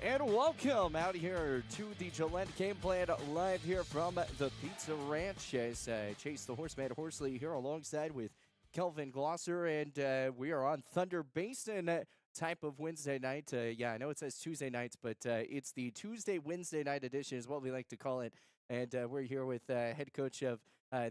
And welcome out here to the Gillette Game Plan live here from the Pizza Ranch. As Chase the Horseman Horsley here alongside with Kelvin Glosser, and we are on Thunder Basin type of Wednesday night. I know it says Tuesday nights, but it's the Tuesday Wednesday night edition is what we like to call it. And we're here with head coach of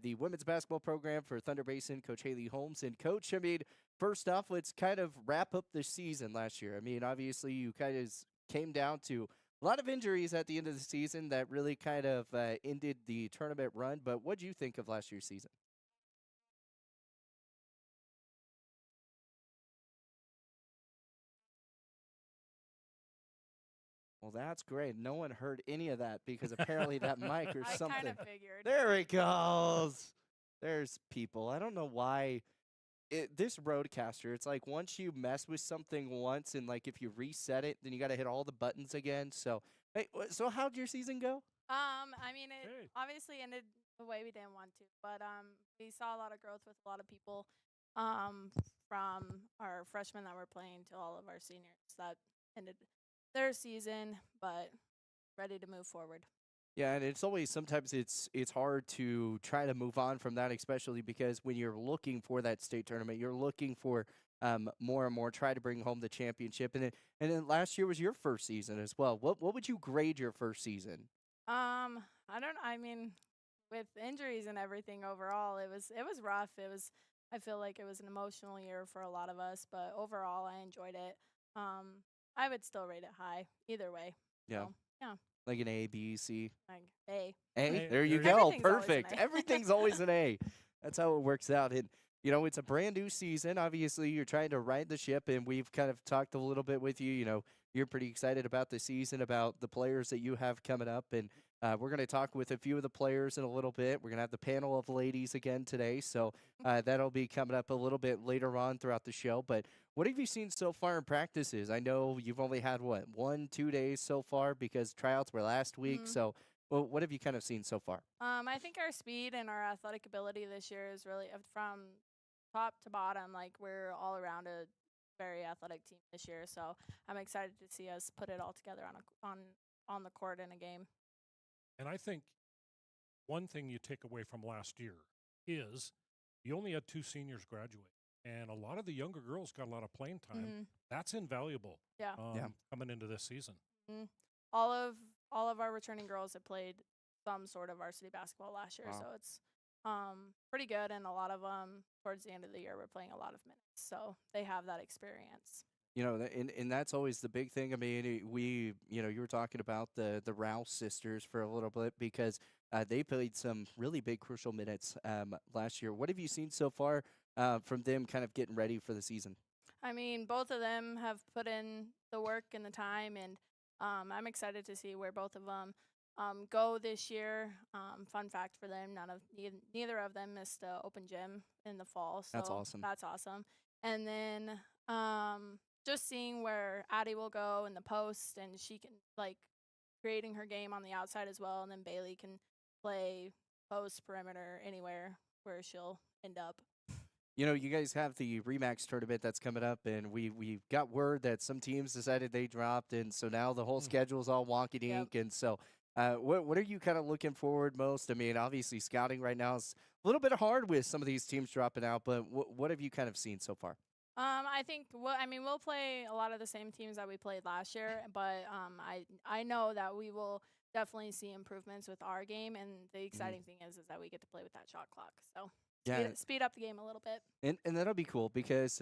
the women's basketball program for Thunder Basin, Coach Haley Holmes. And Coach, I mean, first off, let's kind of wrap up the season last year. I mean, obviously you kind of came down to a lot of injuries at the end of the season that really kind of ended the tournament run. But what do you think of last year's season? Well, that's great. No one heard any of that because apparently that mic or I something. kind of figured. There it goes. There's people. I don't know why this roadcaster, it's like once you mess with something once and like if you reset it, then you got to hit all the buttons again. So, hey, so how'd your season go? I mean, it Hey. obviously ended the way we didn't want to, but we saw a lot of growth with a lot of people, um, from our freshmen that were playing to all of our seniors that ended their season, but ready to move forward. Yeah, and it's always sometimes it's hard to try to move on from that, especially because when you're looking for that state tournament, you're looking for more and more, try to bring home the championship. And then last year was your first season as well. What would you grade your first season? I don't. I mean, with injuries and everything overall, it was rough. I feel like it was an emotional year for a lot of us, but overall, I enjoyed it. I would still rate it high either way. Yeah, So yeah, like an A, B, C. like A. A, Hey, there you there go. Everything's always an Perfect. A. Everything's always an A. That's how it works out. And, it's a brand new season. Obviously, you're trying to ride the ship, and we've kind of talked a little bit with you. You're pretty excited about the season, about the players that you have coming up. And we're going to talk with a few of the players in a little bit. We're going to have the panel of ladies again today. So that'll be coming up a little bit later on throughout the show. But what have you seen so far in practices? I know you've only had, 1-2 days so far because tryouts were last week. Mhm. So well, what have you kind of seen so far? I think our speed and our athletic ability this year is really from top to bottom. Like we're all around a very athletic team this year, so I'm excited to see us put it all together on the court in a game. And I think one thing you take away from last year is you only had two seniors graduate, and a lot of the younger girls got a lot of playing time. Mhm. That's invaluable. Yeah. Yeah. Coming into this season. Mhm. All of our returning girls have played some sort of varsity basketball last year, Wow. so it's pretty good. And a lot of them towards the end of the year were playing a lot of minutes, so they have that experience. And that's always the big thing. I mean, you were talking about the Rouse sisters for a little bit because they played some really big crucial minutes last year. What have you seen so far from them kind of getting ready for the season? I mean, both of them have put in the work and the time, and I'm excited to see where both of them go this year. Fun fact for them: neither of them missed a open gym in the fall, so That's awesome. that's awesome. And then just seeing where Addie will go in the post, and she can like creating her game on the outside as well, and then Bailey can play post, perimeter, anywhere where she'll end up. You guys have the Remax tournament that's coming up, and we got word that some teams decided they dropped, and so now the whole Mm. schedule's all wonky Yep. dink. And so, what are you kind of looking forward most? I mean, obviously scouting right now is a little bit hard with some of these teams dropping out, but what have you kind of seen so far? I think we'll play a lot of the same teams that we played last year, but I know that we will definitely see improvements with our game, and the exciting thing is that we get to play with that shot clock. So Yeah, speed up the game a little bit. and that'll be cool because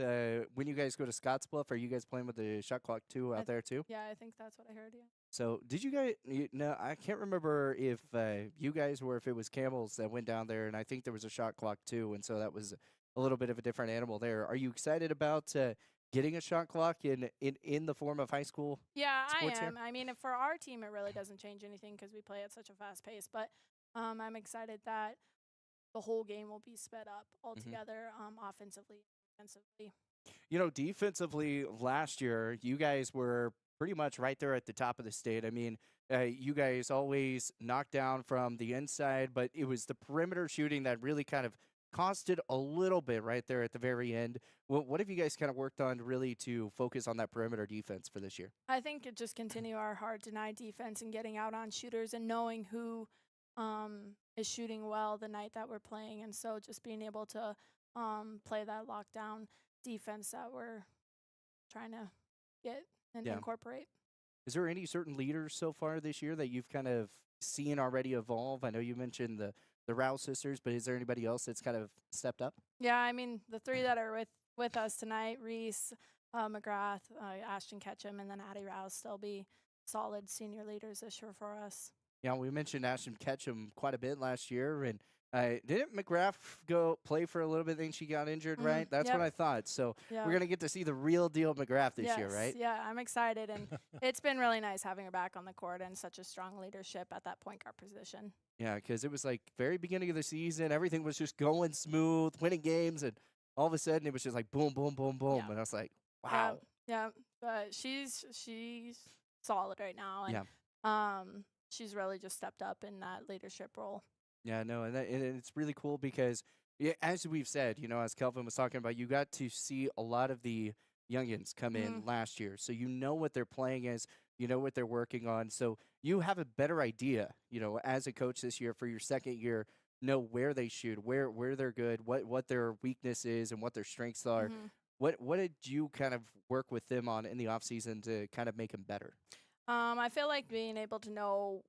when you guys go to Scottsbluff, are you guys playing with the shot clock too I out there too? Yeah, I think that's what I heard. Yeah. So did you guys? No, I can't remember if you guys were if it was Camels that went down there, and I think there was a shot clock too, and so that was a little bit of a different animal there. Are you excited about getting a shot clock in the form of high school Yeah, I sports here? am. I mean, for our team, it really doesn't change anything because we play at such a fast pace. But I'm excited that the whole game will be sped up altogether, offensively, defensively. Defensively last year, you guys were pretty much right there at the top of the state. I mean, you guys always knocked down from the inside, but it was the perimeter shooting that really kind of costed a little bit right there at the very end. What have you guys kind of worked on really to focus on that perimeter defense for this year? I think it just continue our hard deny defense and getting out on shooters and knowing who is shooting well the night that we're playing. And so just being able to play that lockdown defense that we're trying to get and Yeah. incorporate. Is there any certain leaders so far this year that you've kind of seen already evolve? I know you mentioned the Rouse sisters, but is there anybody else that's kind of stepped up? Yeah, I mean, the three that are with us tonight, Reese, McGrath, Ashton Ketchum, and then Addie Rouse, still be solid senior leaders this year for us. Yeah, we mentioned Ashton Ketchum quite a bit last year, and didn't McGrath go play for a little bit? Then she got injured, right? That's Yep. what I thought. So Yeah. we're gonna get to see the real deal McGrath this year, Yes, right? Yeah, I'm excited, and it's been really nice having her back on the court and such a strong leadership at that point guard position. Yeah, because it was like very beginning of the season, everything was just going smooth, winning games, and all of a sudden it was just like boom, boom, boom, boom, Yeah. and I was like, wow. Yeah, but she's solid right now, and she's really just stepped up in that leadership role. Yeah, no, and it's really cool because, yeah, as we've said, as Kelvin was talking about, you got to see a lot of the youngins come in last year. So you know what they're playing as, you know what they're working on. So you have a better idea, as a coach this year for your second year, know where they shoot, where they're good, what their weakness is, and what their strengths are. What did you kind of work with them on in the offseason to kind of make them better? I feel like being able to know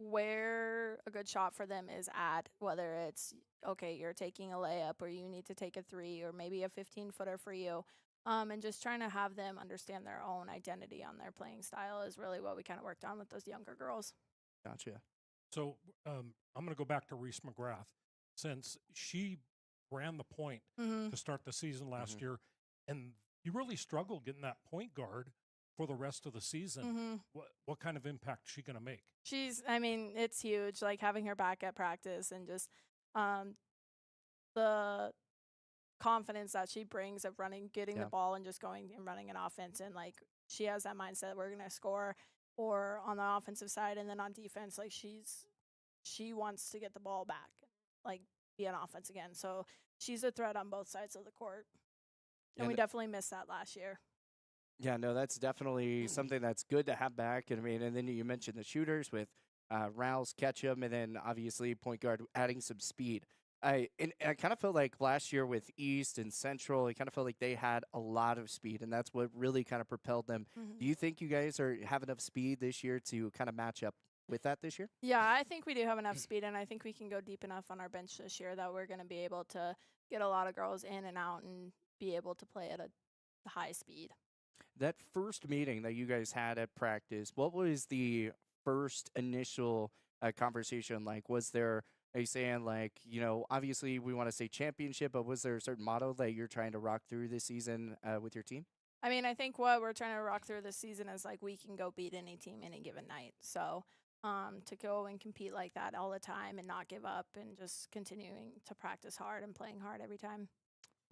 where a good shot for them is at, whether it's, okay, you're taking a layup or you need to take a three or maybe a 15-footer for you, and just trying to have them understand their own identity on their playing style is really what we kind of worked on with those younger girls. Gotcha. So I'm going to go back to Reese McGrath, since she ran the point to start the season last year, and you really struggled getting that point guard for the rest of the season. What kind of impact is she going to make? It's huge, like having her back at practice and just the confidence that she brings of getting the ball and just going and running an offense. And like she has that mindset, we're going to score or on the offensive side. And then on defense, like she wants to get the ball back, like be on offense again. So she's a threat on both sides of the court. And we definitely missed that last year. Yeah, no, that's definitely something that's good to have back. And then you mentioned the shooters with Rouse, Ketchum, and then obviously point guard adding some speed. I kind of felt like last year with East and Central, I kind of felt like they had a lot of speed, and that's what really kind of propelled them. Do you think you guys have enough speed this year to kind of match up with that this year? Yeah, I think we do have enough speed, and I think we can go deep enough on our bench this year that we're going to be able to get a lot of girls in and out and be able to play at a high speed. That first meeting that you guys had at practice, what was the first initial conversation like? Was there a saying like, obviously we want to say championship, but was there a certain motto that you're trying to rock through this season with your team? I think what we're trying to rock through this season is like we can go beat any team any given night. So to go and compete like that all the time and not give up and just continuing to practice hard and playing hard every time.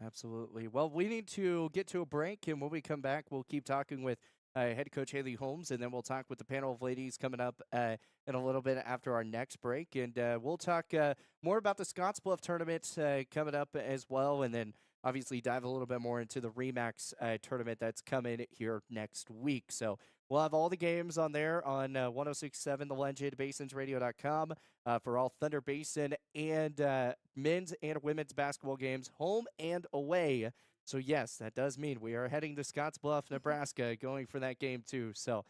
Absolutely. Well, we need to get to a break, and when we come back, we'll keep talking with head coach Haley Holmes, and then we'll talk with the panel of ladies coming up in a little bit after our next break. And we'll talk more about the Scottsbluff tournament coming up as well, and then obviously dive a little bit more into the Remax tournament that's coming here next week. So we'll have all the games on there on 106.7 The Legend, basinsradio.com for all Thunder Basin and men's and women's basketball games, home and away. So, yes, that does mean we are heading to Scottsbluff, Nebraska, going for that game too. So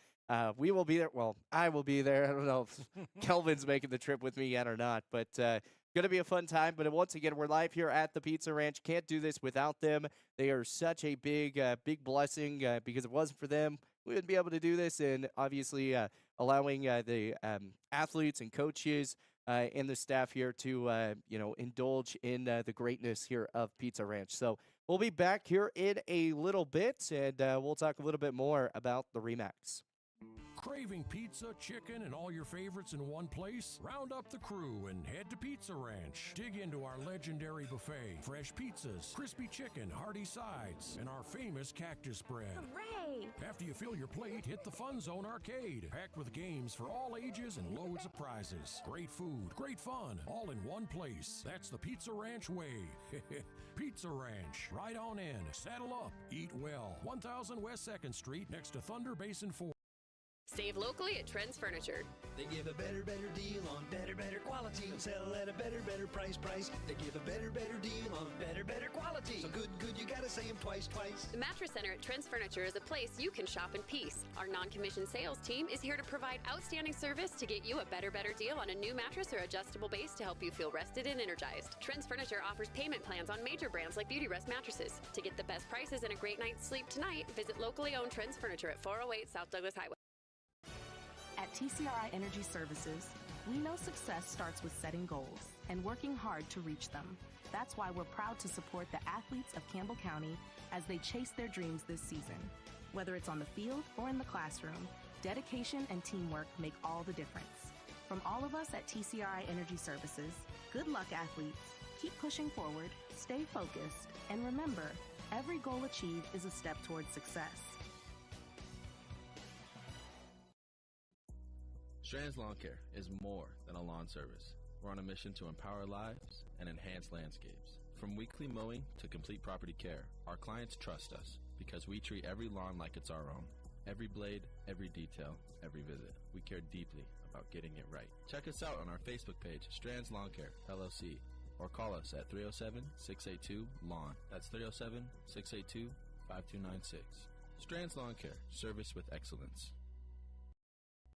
we will be there. Well, I will be there. I don't know if Kelvin's making the trip with me yet or not, but going to be a fun time. But once again, we're live here at the Pizza Ranch. Can't do this without them. They are such a big blessing because if it wasn't for them, we wouldn't be able to do this. And obviously allowing the athletes and coaches and the staff here to, indulge in the greatness here of Pizza Ranch. So we'll be back here in a little bit, and we'll talk a little bit more about the Remax. Craving pizza, chicken, and all your favorites in one place? Round up the crew and head to Pizza Ranch. Dig into our legendary buffet, fresh pizzas, crispy chicken, hearty sides, and our famous cactus bread. Hooray! Yay! After you fill your plate, hit the Fun Zone Arcade. Packed with games for all ages and loads of prizes. Great food, great fun, all in one place. That's the Pizza Ranch way. Pizza Ranch. Ride on in, saddle up, eat well. 1000 West 2nd Street next to Thunder Basin 4. Save locally at Trends Furniture. They give a better deal on better quality. Sell at a better price. They give a better deal on better quality. So good, you gotta say them twice. The Mattress Center at Trends Furniture is a place you can shop in peace. Our non-commissioned sales team is here to provide outstanding service to get you a better deal on a new mattress or adjustable base to help you feel rested and energized. Trends Furniture offers payment plans on major brands like Beauty Rest mattresses. To get the best prices and a great night's sleep tonight, visit locally owned Trends Furniture at 408 South Douglas Highway. At TCRI Energy Services, we know success starts with setting goals and working hard to reach them. That's why we're proud to support the athletes of Campbell County as they chase their dreams this season. Whether it's on the field or in the classroom, dedication and teamwork make all the difference. From all of us at TCRI Energy Services, good luck, athletes. Keep pushing forward, stay focused, and remember, every goal achieved is a step towards success. Strands Lawn Care is more than a lawn service. We're on a mission to empower lives and enhance landscapes. From weekly mowing to complete property care, our clients trust us because we treat every lawn like it's our own. Every blade, every detail, every visit. We care deeply about getting it right. Check us out on our Facebook page, Strands Lawn Care, LLC, or call us at 307-682-LAWN. That's 307-682-5296. Strands Lawn Care, service with excellence.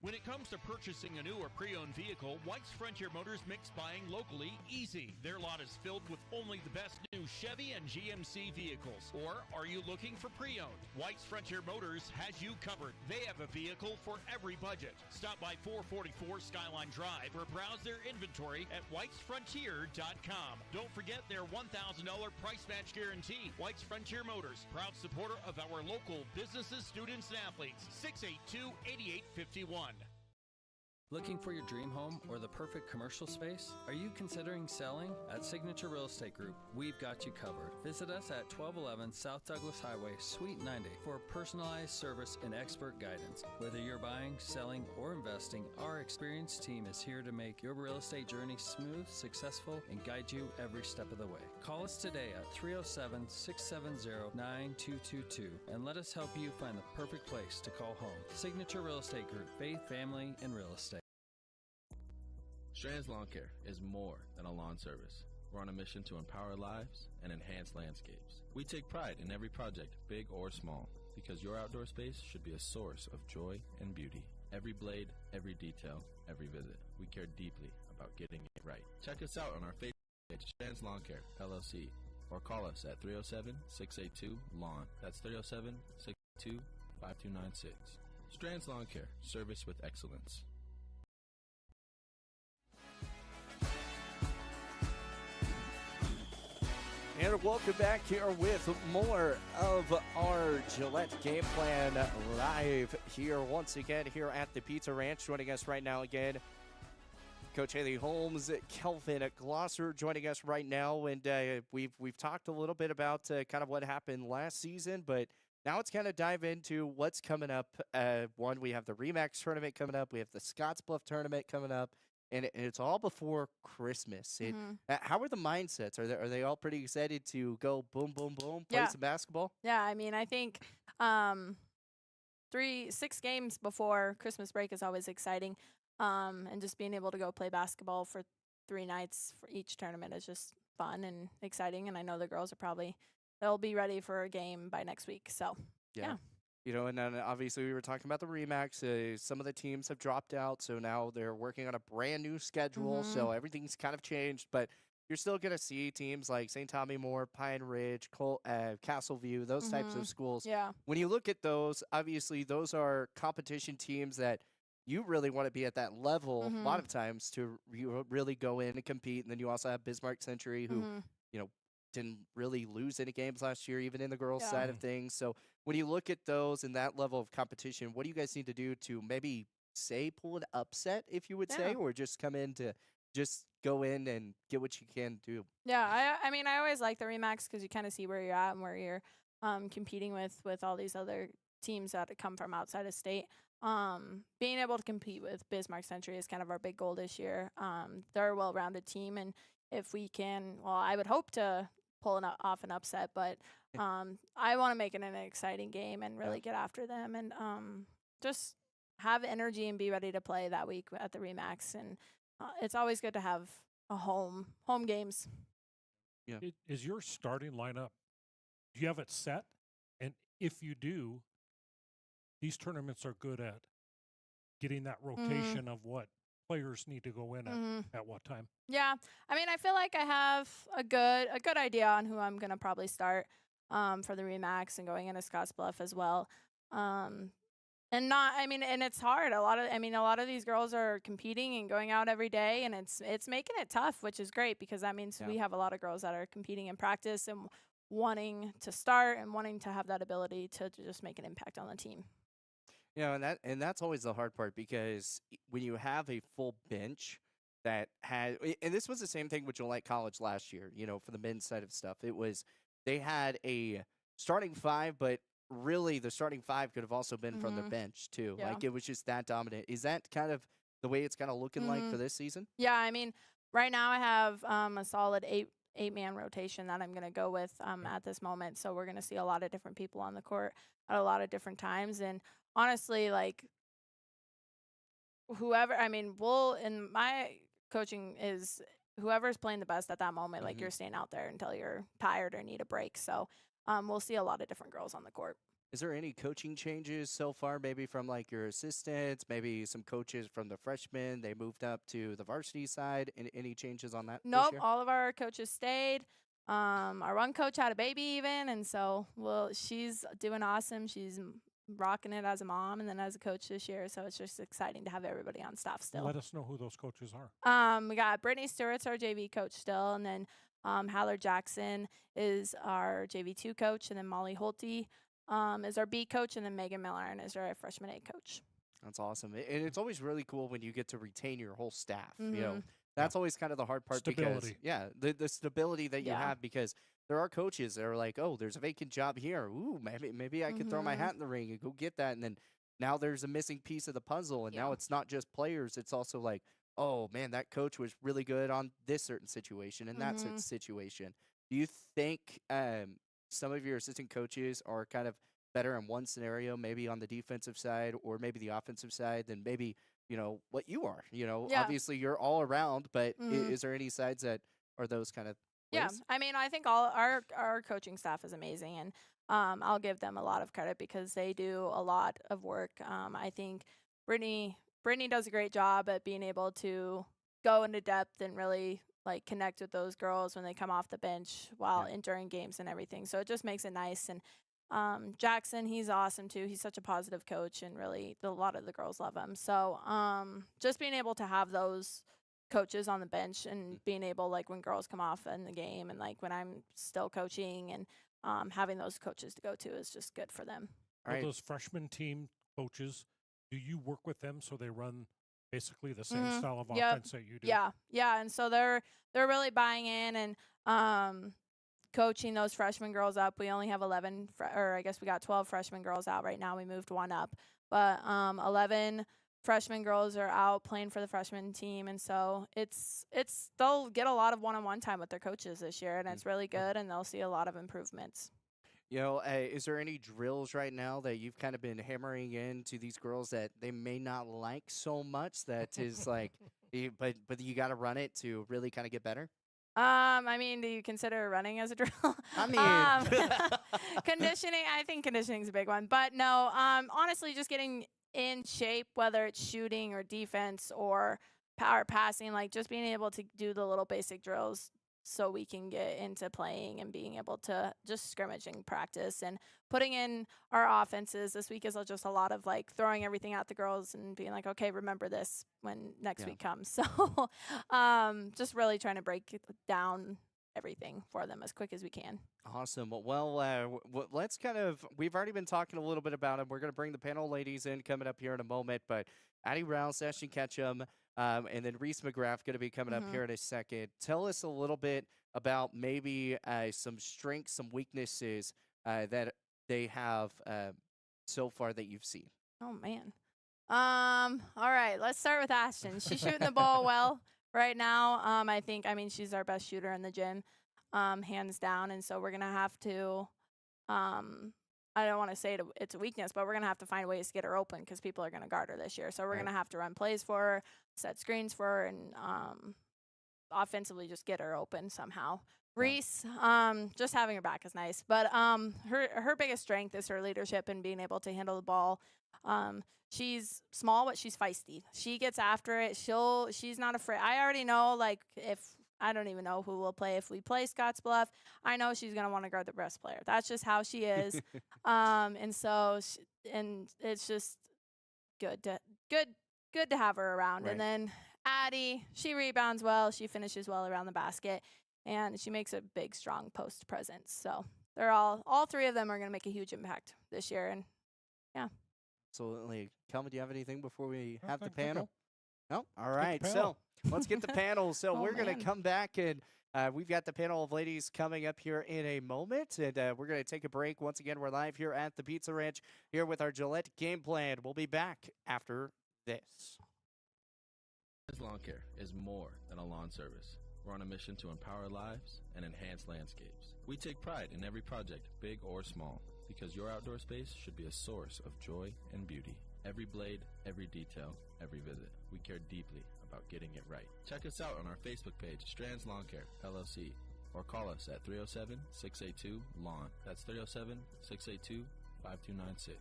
When it comes to purchasing a new or pre-owned vehicle, White's Frontier Motors makes buying locally easy. Their lot is filled with only the best new Chevy and GMC vehicles. Or are you looking for pre-owned? White's Frontier Motors has you covered. They have a vehicle for every budget. Stop by 444 Skyline Drive or browse their inventory at whitesfrontier.com. Don't forget their $1,000 price match guarantee. White's Frontier Motors, proud supporter of our local businesses, students, and athletes. 682-8851. Looking for your dream home or the perfect commercial space? Are you considering selling? At Signature Real Estate Group, we've got you covered. Visit us at 1211 South Douglas Highway, Suite 90 for personalized service and expert guidance. Whether you're buying, selling, or investing, our experienced team is here to make your real estate journey smooth, successful, and guide you every step of the way. Call us today at 307-670-9222 and let us help you find the perfect place to call home. Signature Real Estate Group, faith, family, and real estate. Strands Lawn Care is more than a lawn service. We're on a mission to empower lives and enhance landscapes. We take pride in every project, big or small, because your outdoor space should be a source of joy and beauty. Every blade, every detail, every visit. We care deeply about getting it right. Check us out on our Facebook page, Strands Lawn Care, LLC, or call us at 307-682-LAWN. That's 307-682-5296. Strands Lawn Care, service with excellence. And welcome back here with more of our Gillette Game Plan live here once again here at the Pizza Ranch. Joining us right now again, Coach Haley Holmes, Kelvin Glosser joining us right now. And we've talked a little bit about kind of what happened last season, but now let's kind of dive into what's coming up. We have the Remax tournament coming up. We have the Scottsbluff tournament coming up. And it's all before Christmas. How are the mindsets? Are they all pretty excited to go boom, boom, boom, play some basketball? Yeah, I mean, I think 6 games before Christmas break is always exciting. And just being able to go play basketball for 3 nights for each tournament is just fun and exciting. And I know the girls they'll be ready for a game by next week. So, yeah. You know, and then obviously we were talking about the Remax. Some of the teams have dropped out, so now they're working on a brand new schedule. So everything's kind of changed, but you're still going to see teams like St. Tommy Moore, Pine Ridge, Castleview, those types of schools. Yeah. When you look at those, obviously those are competition teams that you really want to be at that level a lot of times to really go in and compete. And then you also have Bismarck Century, who, you know, didn't really lose any games last year, even in the girls' side of things. So when you look at those and that level of competition, what do you guys need to do to maybe pull an upset, if you would say, or just come in to just go in and get what you can do? Yeah, I mean, I always like the Remax because you kind of see where you're at and where you're competing with all these other teams that come from outside of state. Being able to compete with Bismarck Century is kind of our big goal this year. They're a well-rounded team, and if we can, well, I would hope to pull off an upset, but I want to make it an exciting game and really get after them and just have energy and be ready to play that week at the Remax. And it's always good to have a home games. Yeah. Is your starting lineup, do you have it set? And if you do, these tournaments are good at getting that rotation of what players need to go in at what time. Yeah, I mean, I feel like I have a good idea on who I'm gonna probably start for the Remax and going into Scottsbluff as well. And it's hard. A lot of these girls are competing and going out every day, and it's making it tough, which is great because that means we have a lot of girls that are competing in practice and wanting to start and wanting to have that ability to just make an impact on the team. And that's always the hard part because when you have a full bench that had, and this was the same thing with Gillette College last year, for the men's side of stuff. It was, they had a starting five, but really the starting five could have also been from the bench too. Yeah. Like it was just that dominant. Is that kind of the way it's kind of looking like for this season? Yeah, I mean, right now I have a solid eight-man rotation that I'm going to go with at this moment. So we're going to see a lot of different people on the court at a lot of different times. And honestly, like in my coaching is whoever's playing the best at that moment, like you're staying out there until you're tired or need a break. So we'll see a lot of different girls on the court. Is there any coaching changes so far, maybe from like your assistants, maybe some coaches from the freshmen, they moved up to the varsity side? Any changes on that? Nope, all of our coaches stayed. Our one coach had a baby even, and so she's doing awesome. She's rocking it as a mom and then as a coach this year, so it's just exciting to have everybody on staff still. Let us know who those coaches are. We got Brittany Stewart's our JV coach still, and then Haller Jackson is our JV2 coach, and then Molly Holte is our B coach, and then Megan Millern is our freshman A coach. That's awesome. And it's always really cool when you get to retain your whole staff. That's always kind of the hard part. Stability. Because, the stability that you have, because there are coaches that are like, oh, there's a vacant job here. Ooh, maybe I could throw my hat in the ring and go get that. And then now there's a missing piece of the puzzle. And now it's not just players. It's also like, oh, man, that coach was really good on this certain situation and that certain situation. Do you think some of your assistant coaches are kind of better in one scenario, maybe on the defensive side or maybe the offensive side than maybe, what you are? Obviously you're all around, but is there any sides that are those kind of ways? Yeah, I mean, I think all our coaching staff is amazing, and I'll give them a lot of credit because they do a lot of work. I think Brittany does a great job at being able to go into depth and really like connect with those girls when they come off the bench while during games and everything. So it just makes it nice. And Jackson, he's awesome too. He's such a positive coach, and really a lot of the girls love him. So just being able to have those coaches on the bench and being able, like when girls come off in the game and like when I'm still coaching and having those coaches to go to is just good for them. All right. Those freshman team coaches, do you work with them so they run basically the same style of offense that you do? Yeah, and so they're really buying in and coaching those freshman girls up. We only have 11, or I guess we got 12 freshman girls out right now. We moved one up, but 11 freshman girls are out playing for the freshman team, and so they'll get a lot of one-on-one time with their coaches this year, and it's really good, and they'll see a lot of improvements. Is there any drills right now that you've kind of been hammering into these girls that they may not like so much that is like, but you got to run it to really kind of get better? I mean, do you consider running as a drill? I mean, conditioning, I think conditioning is a big one, but no, honestly, just getting in shape, whether it's shooting or defense or power passing, like just being able to do the little basic drills so we can get into playing and being able to just scrimmaging practice and putting in our offenses. This week is just a lot of like throwing everything at the girls and being like, okay, remember this when next week comes. So just really trying to break down everything for them as quick as we can. Awesome. Well, let's we've already been talking a little bit about it. We're going to bring the panel ladies in coming up here in a moment, but Addie Rouse, Ashton Ketchum, and then Reese McGrath going to be coming up here in a second. Tell us a little bit about maybe some strengths, some weaknesses that they have so far that you've seen? Oh man. All right, let's start with Ashton. She's shooting the ball well right now. I mean, she's our best shooter in the gym, hands down. And so we're gonna have to, I don't want to say it's a weakness, but we're gonna have to find ways to get her open because people are gonna guard her this year. So we're gonna have to run plays for her, set screens for her, and offensively just get her open somehow. Reese, just having her back is nice, but her biggest strength is her leadership and being able to handle the ball. She's small, but she's feisty. She gets after it. She's not afraid. I already know, like, if I don't even know who will play. If we play Scottsbluff, I know she's gonna want to guard the best player. That's just how she is. And so, and it's just good to have her around. Right. And then Addie, she rebounds well. She finishes well around the basket, and she makes a big, strong post presence. So they're all three of them are gonna make a huge impact this year. And yeah. Absolutely. Kelvin, do you have anything before we I have the think we're good. panel? No? All right. So panel. let's get the panel. So Oh, we're going man. to come back, and we've got the panel of ladies coming up here in a moment. And we're going to take a break. Once again, we're live here at the Pizza Ranch here with our Gillette Game Plan. We'll be back after this. Lawn care is more than a lawn service. We're on a mission to empower lives and enhance landscapes. We take pride in every project, big or small, because your outdoor space should be a source of joy and beauty. Every blade, every detail, every visit. We care deeply about getting it right. Check us out on our Facebook page, Strands Lawn Care, LLC, or call us at 307-682-LAWN. That's 307-682-5296.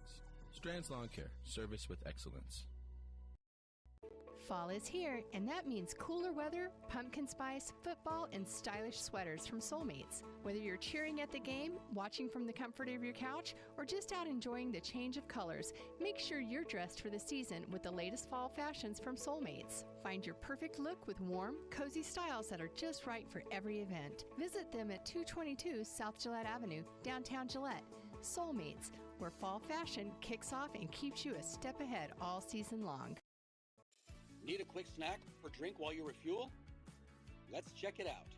Strands Lawn Care, service with excellence. Fall is here, and that means cooler weather, pumpkin spice, football, and stylish sweaters from Soulmates. Whether you're cheering at the game, watching from the comfort of your couch, or just out enjoying the change of colors, make sure you're dressed for the season with the latest fall fashions from Soulmates. Find your perfect look with warm, cozy styles that are just right for every event. Visit them at 222 South Gillette Avenue, downtown Gillette. Soulmates, where fall fashion kicks off and keeps you a step ahead all season long. Need a quick snack or drink while you refuel? Let's check it out.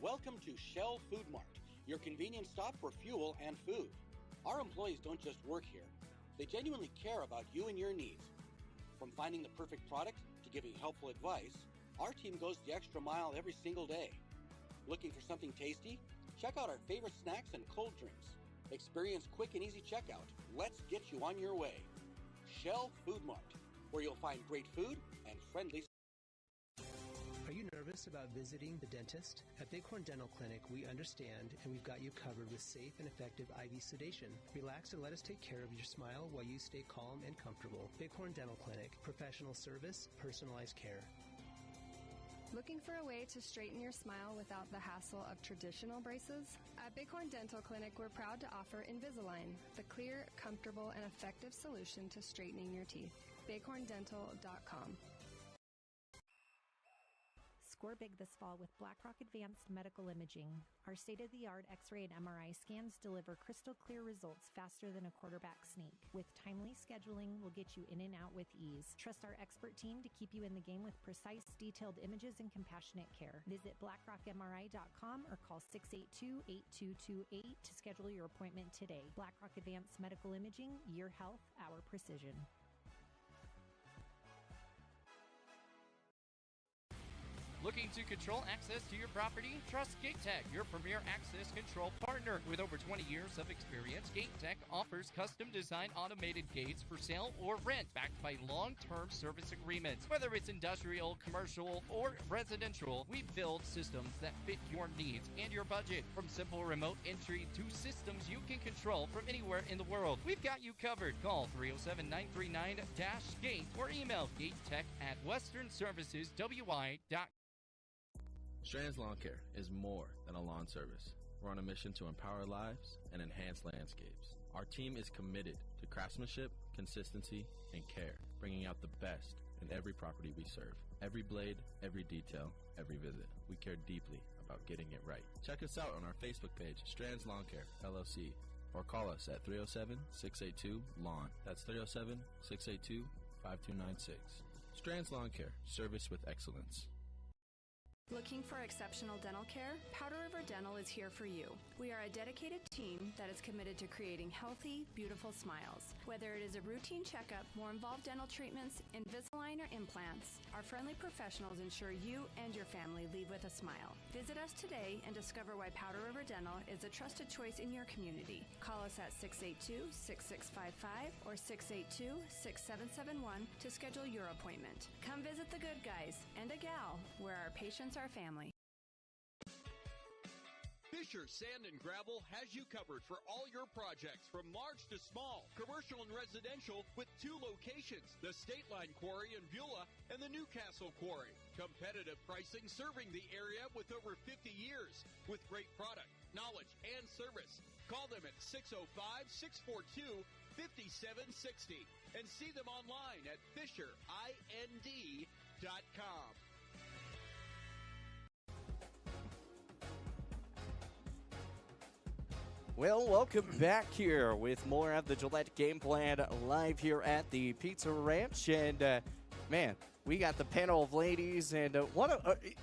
Welcome to Shell Food Mart, your convenience stop for fuel and food. Our employees don't just work here. They genuinely care about you and your needs. From finding the perfect product to giving helpful advice, our team goes the extra mile every single day. Looking for something tasty? Check out our favorite snacks and cold drinks. Experience quick and easy checkout. Let's get you on your way. Shell Food Mart, where you'll find great food and friendly. Are you nervous about visiting the dentist? At Bighorn Dental Clinic, we understand and we've got you covered with safe and effective IV sedation. Relax and let us take care of your smile while you stay calm and comfortable. Bighorn Dental Clinic, professional service, personalized care. Looking for a way to straighten your smile without the hassle of traditional braces? At Bighorn Dental Clinic, we're proud to offer Invisalign, the clear, comfortable, and effective solution to straightening your teeth. bighorndental.com. Score big this fall with Blackrock Advanced Medical Imaging. Our state-of-the-art X-ray and MRI scans deliver crystal clear results faster than a quarterback sneak. With timely scheduling, we'll get you in and out with ease. Trust our expert team to keep you in the game with precise, detailed images and compassionate care. Visit blackrockmri.com or call 682-8228 to schedule your appointment today. Blackrock Advanced Medical Imaging, your health, our precision. Looking to control access to your property? Trust GateTech, your premier access control partner. With over 20 years of experience, GateTech offers custom-designed automated gates for sale or rent, backed by long-term service agreements. Whether it's industrial, commercial, or residential, we build systems that fit your needs and your budget. From simple remote entry to systems you can control from anywhere in the world, we've got you covered. Call 307-939-GATE or email gatetech@westernserviceswi.com. Strands Lawn Care is more than a lawn service. We're on a mission to empower lives and enhance landscapes. Our team is committed to craftsmanship, consistency, and care, bringing out the best in every property we serve. Every blade, every detail, every visit. We care deeply about getting it right. Check us out on our Facebook page, Strands Lawn Care, LLC, or call us at 307-682-LAWN. That's 307-682-5296. Strands Lawn Care, service with excellence. Looking for exceptional dental care? Powder River Dental is here for you. We are a dedicated team that is committed to creating healthy, beautiful smiles. Whether it is a routine checkup, more involved dental treatments, Invisalign, or implants, our friendly professionals ensure you and your family leave with a smile. Visit us today and discover why Powder River Dental is a trusted choice in your community. Call us at 682-6655 or 682-6771 to schedule your appointment. Come visit the good guys and a gal where our patients are family. Fisher Sand and Gravel has you covered for all your projects, from large to small, commercial and residential, with 2 locations, the State Line Quarry in Beulah and the Newcastle Quarry. Competitive pricing serving the area with over 50 years, with great product, knowledge, and service. Call them at 605-642-5760 and see them online at FisherIND.com. Well, welcome back here with more of the Gillette Game Plan live here at the Pizza Ranch. And, man, we got the panel of ladies. And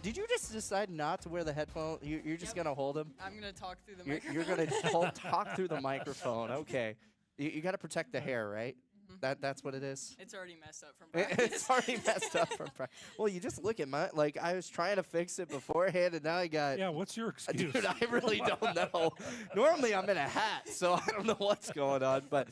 did you just decide not to wear the headphone? You're just going to hold them? I'm going to talk through the microphone. You're going to talk through the microphone. Okay. You got to protect the hair, right? That's what it is? It's already messed up from practice. It's already messed up from practice. Well, you just look at my, like, I was trying to fix it beforehand, and now I got... Yeah, what's your excuse? Dude, I really don't know. Normally, I'm in a hat, so I don't know what's going on. But,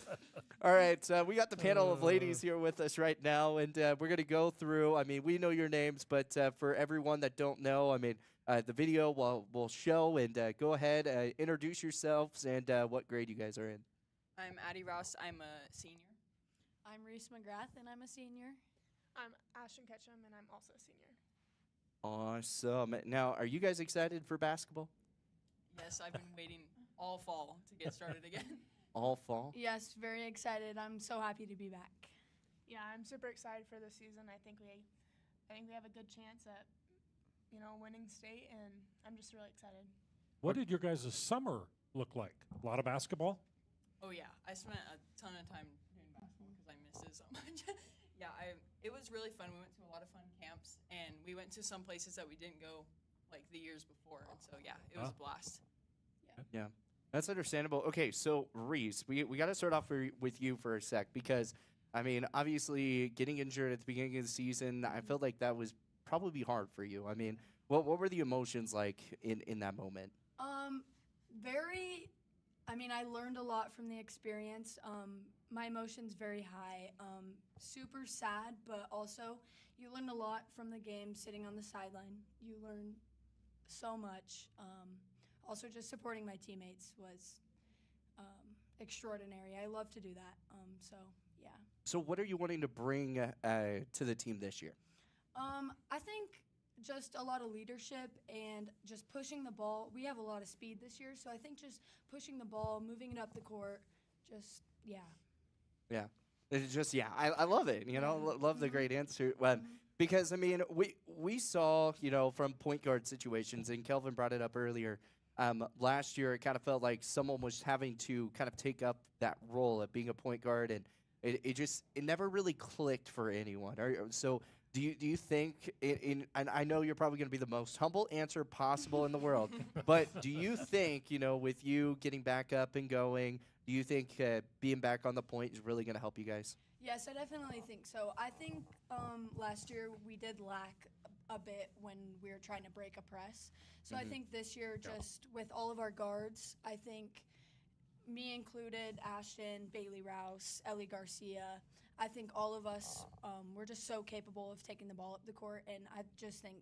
all right, we got the panel of ladies here with us right now, and we're going to go through, I mean, we know your names, but for everyone that don't know, I mean, the video will show, and go ahead, introduce yourselves, and what grade you guys are in. I'm Addie Rouse. I'm a senior. I'm Reese McGrath, and I'm a senior. I'm Ashton Ketchum, and I'm also a senior. Awesome. Now, are you guys excited for basketball? Yes, I've been waiting all fall to get started again. All fall? Yes, very excited. I'm so happy to be back. Yeah, I'm super excited for this season. I think we have a good chance at, winning state, and I'm just really excited. What did your guys' summer look like? A lot of basketball? Oh, yeah. I spent a ton of time doing basketball because I missed it so much. Yeah, it was really fun. We went to a lot of fun camps, and we went to some places that we didn't go, like, the years before. And so, yeah, it was a blast. Yeah, that's understandable. Okay, so Reese, we got to start off with you for a sec because, I mean, obviously getting injured at the beginning of the season, I felt like that was probably hard for you. I mean, what were the emotions like in that moment? I learned a lot from the experience. My emotions very high. Super sad, but also you learn a lot from the game sitting on the sideline. You learn so much. Also, just supporting my teammates was extraordinary. I love to do that. So, yeah. So what are you wanting to bring to the team this year? I think just a lot of leadership and just pushing the ball. We have a lot of speed this year, so I think just pushing the ball, moving it up the court, just, yeah. Yeah. It's just, yeah, I love it, love the great answer. Because, I mean, we saw, from point guard situations, and Kelvin brought it up earlier, last year it kind of felt like someone was having to kind of take up that role of being a point guard, and it never really clicked for anyone. So do you think, and I know you're probably going to be the most humble answer possible in the world, but do you think, with you getting back up and going, do you think being back on the point is really going to help you guys? Yes, I definitely think so. I think last year we did lack a bit when we were trying to break a press. So I think this year, just with all of our guards, I think me included, Ashton, Bailey Rouse, Ellie Garcia, I think all of us, we're just so capable of taking the ball up the court, and I just think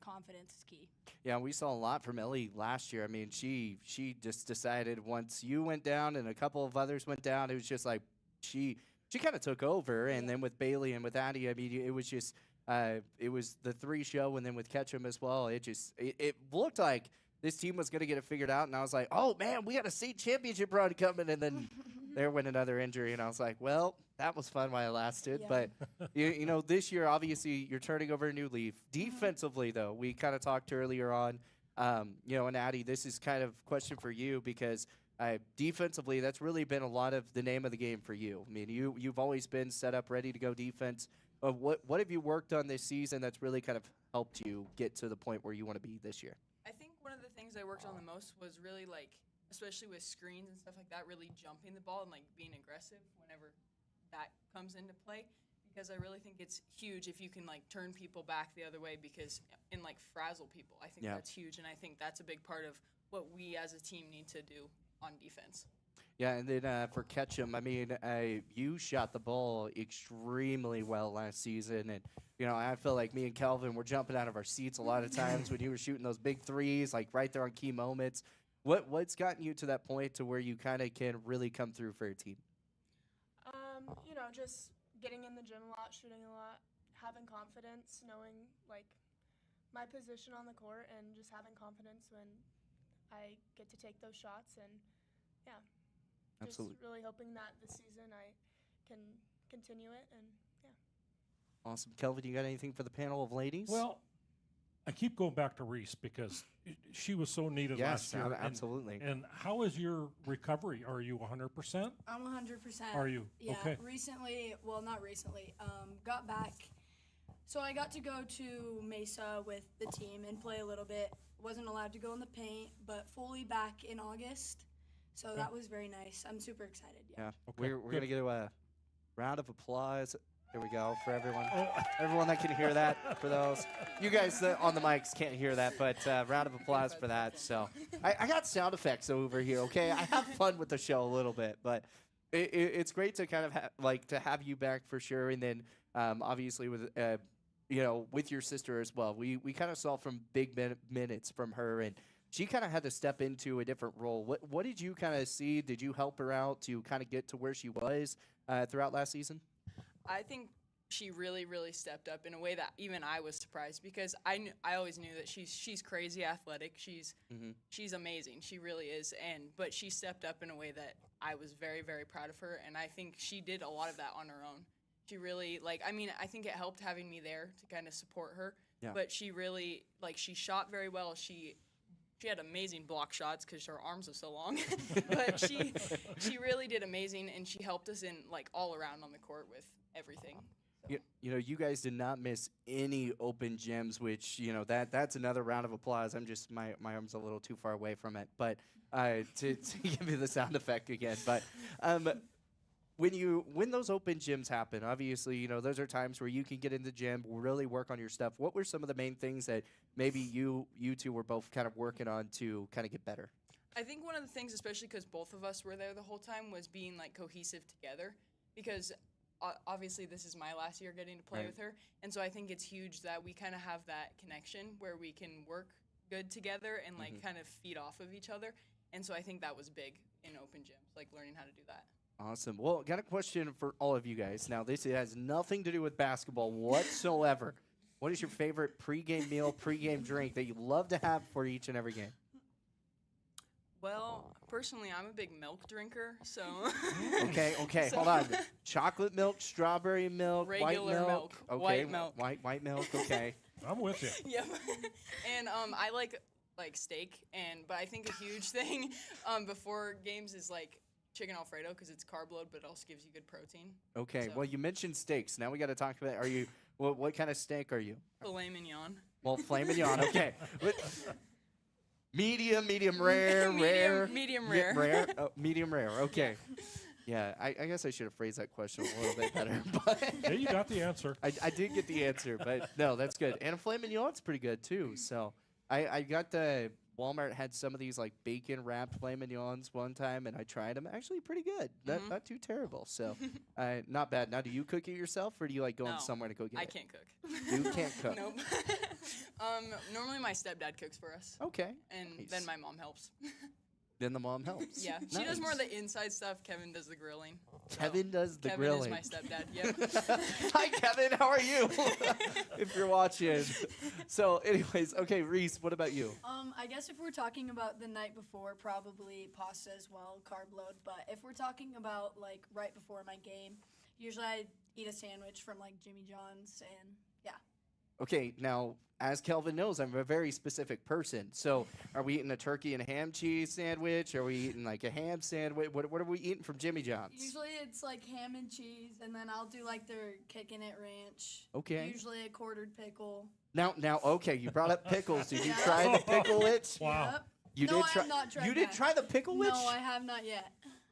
confidence is key. Yeah, we saw a lot from Ellie last year. I mean, she just decided once you went down and a couple of others went down, it was just like she kind of took over. And then with Bailey and with Addie, I mean, it was just it was the three show, and then with Ketchum as well. It looked like this team was going to get it figured out, and I was like, oh, man, we got a state championship run coming, and then there went another injury, and I was like, well, that was fun while it lasted. Yeah. But, this year, obviously, you're turning over a new leaf. Defensively, though, we kind of talked earlier on, and Addie, this is kind of a question for you because defensively, that's really been a lot of the name of the game for you. I mean, you've always been set up, ready to go defense. What have you worked on this season that's really kind of helped you get to the point where you want to be this year? I think one of the things I worked on the most was really especially with screens and stuff like that, really jumping the ball and being aggressive whenever that comes into play. Because I really think it's huge if you can turn people back the other way and frazzle people. I think that's huge, and I think that's a big part of what we as a team need to do on defense. Yeah, and then for Ketchum, I mean, you shot the ball extremely well last season, and I feel like me and Kelvin were jumping out of our seats a lot of times when you were shooting those big threes, right there on key moments. What's gotten you to that point to where you kind of can really come through for your team? Just getting in the gym a lot, shooting a lot, having confidence, knowing my position on the court, and just having confidence when I get to take those shots, and Absolutely. just really hoping that this season I can continue it, and Awesome. Kelvin, you got anything for the panel of ladies? Well, I keep going back to Reese because she was so needed last year. Absolutely. And how is your recovery? Are you 100%? I'm 100%. Are you? Yeah. Okay. Recently, well, not recently, got back. So I got to go to Mesa with the team and play a little bit. Wasn't allowed to go in the paint, but fully back in August. So that was very nice. I'm super excited. Yeah. Okay, We're going to get a round of applause. There we go for everyone. Everyone that can hear that, for those. You guys that on the mics can't hear that, but round of applause for that. So I got sound effects over here, okay? I have fun with the show a little bit, but it's great to kind of to have you back for sure. And then obviously with with your sister as well. We kind of saw from big minutes from her, and she kind of had to step into a different role. What did you kind of see? Did you help her out to kind of get to where she was throughout last season? I think she really, really stepped up in a way that even I was surprised, because I always knew that she's crazy athletic. She's amazing. She really is. But she stepped up in a way that I was very, very proud of her, and I think she did a lot of that on her own. She really I think it helped having me there to kind of support her. Yeah. But she really she shot very well. She had amazing block shots because her arms are so long. But she really did amazing, and she helped us in all around on the court with everything. So. You guys did not miss any open gyms, which that's another round of applause. I'm just my arm's a little too far away from it, but to give you the sound effect again. But when those open gyms happen, obviously those are times where you can get in the gym, really work on your stuff. What were some of the main things that maybe you two were both kind of working on to kind of get better? I think one of the things, especially because both of us were there the whole time, was being cohesive together, because obviously this is my last year getting to play with her, and so I think it's huge that we kind of have that connection where we can work good together and kind of feed off of each other, and so I think that was big in open gyms, learning how to do that. Awesome. Well, got a question for all of you guys. Now, this has nothing to do with basketball whatsoever. What is your favorite pregame meal, pregame drink that you love to have for each and every game? Well, personally, I'm a big milk drinker, so. Okay, so hold on. Chocolate milk, strawberry milk, regular white milk. Okay, white milk. White milk, okay. I'm with you. Yeah. And I like steak, but I think a huge thing before games is chicken Alfredo, because it's carb load, but it also gives you good protein. Okay, so. Well, you mentioned steaks. Now we got to talk about, what kind of steak are you? Filet mignon. Well, filet mignon, okay. Medium rare, rare. Medium rare. Rare? Oh, medium rare, okay. Yeah, I guess I should have phrased that question a little bit better. But yeah, you got the answer. I did get the answer, but no, that's good. And a filet mignon's pretty good, too. So I got Walmart had some of these bacon wrapped filet mignons one time, and I tried them. Actually, pretty good. Not too terrible. So, not bad. Now, do you cook it yourself, or do you going somewhere to go get it? I can't cook. You can't cook. Nope. Normally my stepdad cooks for us. Okay. And nice. then my mom helps. Then the mom helps. Yeah, she does more of the inside stuff. Kevin does the grilling. Kevin does the grilling. Kevin is my stepdad. Yep. Hi, Kevin. How are you? If you're watching. So, anyways, okay, Reese, what about you? I guess if we're talking about the night before, probably pasta as well, carb load. But if we're talking about right before my game, usually I eat a sandwich from Jimmy John's, and yeah. Okay, now, as Kelvin knows, I'm a very specific person. So, are we eating a turkey and ham cheese sandwich? Are we eating like a ham sandwich? What are we eating from Jimmy John's? Usually it's like ham and cheese, and then I'll do like their kicking it ranch. Okay. Usually a quartered pickle. Now, okay, you brought up pickles. Did you try the pickle witch? Wow. Yep. You No, did I try. have not tried You didn't that. try the pickle witch? No, I have not yet.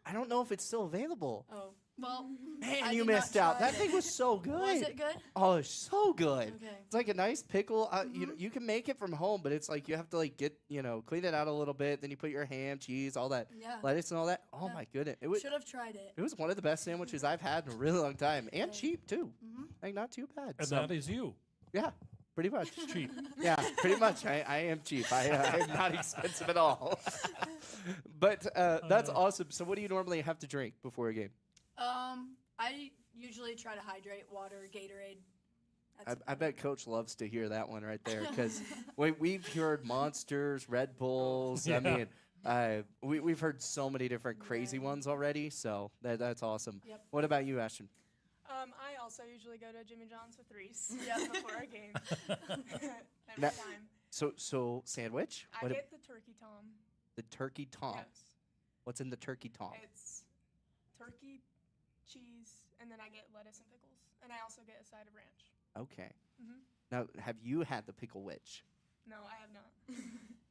I don't know if it's still available. Oh, well. Man, I you did not missed out. try That it. thing was so good. Was it good? Oh, it's so good. Okay. It's like a nice pickle. You can make it from home, but it's like you have to like get clean it out a little bit. Then you put your ham, cheese, all that Yeah. lettuce and all that. Oh Yeah. my goodness, it was Should have tried it. it was one of the best sandwiches I've had in a really long time, and cheap too. Mhm. Like not too bad. And So, that is you. yeah, pretty much Cheap. Yeah, pretty much. I am cheap. I am not expensive at all. But that's awesome. So, what do you normally have to drink before a game? I usually try to hydrate, water, Gatorade. I bet Coach loves to hear that one right there because we've heard Monsters, Red Bulls. Yeah. I mean, we've heard so many different crazy ones already. So that's awesome. Yep. What about you, Ashton? I also usually go to Jimmy John's with Reese before a game. Every Now- time. So sandwich? I get the turkey tom. the turkey tom. Yes. What's in the turkey tom? It's turkey, cheese, and then I get lettuce and pickles. And I also get a side of ranch. Okay. Mhm. Now, have you had the pickle witch? No, I have not.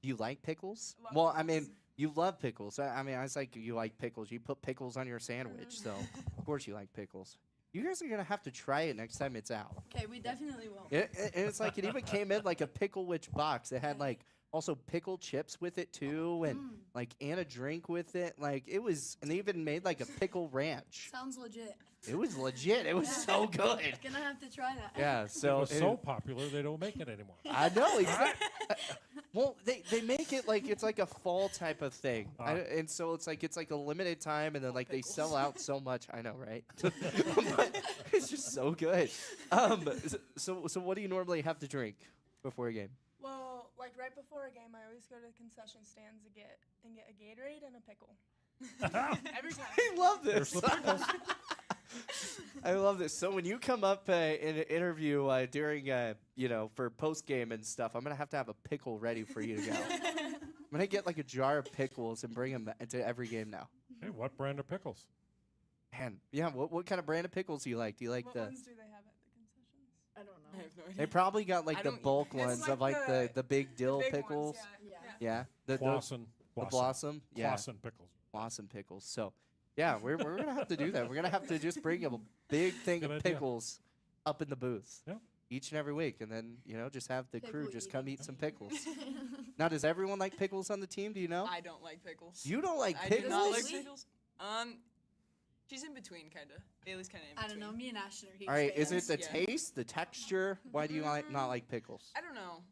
Do you like pickles? Love Well, I pickles. mean, you love pickles. I mean, I was like, you like pickles. You put pickles on your sandwich, so of course you like pickles. You guys are gonna have to try it next time it's out. Okay, we definitely will. And it's like it even came in like a pickle witch box. It had like also pickle chips with it too, and like and a drink with it. Like it was, and they even made like a pickle ranch. Sounds legit. It was legit. It was so good. Gonna have to try that. Yeah. So it was so popular they don't make it anymore. I know. Exactly. Well, they make it like it's like a fall type of thing, and so it's like a limited time, and then like they sell out so much. I know, right? But it's just so good. So what do you normally have to drink before a game? Well, like right before a game, I always go to the concession stands to get a Gatorade and a pickle. Every time. I love this. There's the pickles. I love this. So when you come up in an interview during, for post game and stuff, I'm gonna have to have a pickle ready for you to go. I'm gonna get like a jar of pickles and bring them to every game now. Hey, what brand of pickles? Man, yeah. What kind of brand of pickles do you like? Do you like What the? ones do they have at the concessions? I don't know. I have no idea. They probably got like I the don't eat bulk It's ones like of like the big dill big ones, pickles. yeah. Yeah. The Blossom. blossom. Yeah. Blossom pickles. Blossom pickles. So, yeah, we're gonna have to do that. We're gonna have to just bring a big thing Good of idea. pickles up in the booth. Yep. Each and every week, and then just have the crew Pickle just come eating. eat some pickles. Now, does everyone like pickles on the team? Do you know? I don't like pickles. You don't like I pickles? do not like Really? pickles. She's in between, kind of. Bailey's kind of in I between. don't know. Me and Ashton are huge All right, is it fans. the Yeah. taste, the texture? Why do you not like pickles? I don't know.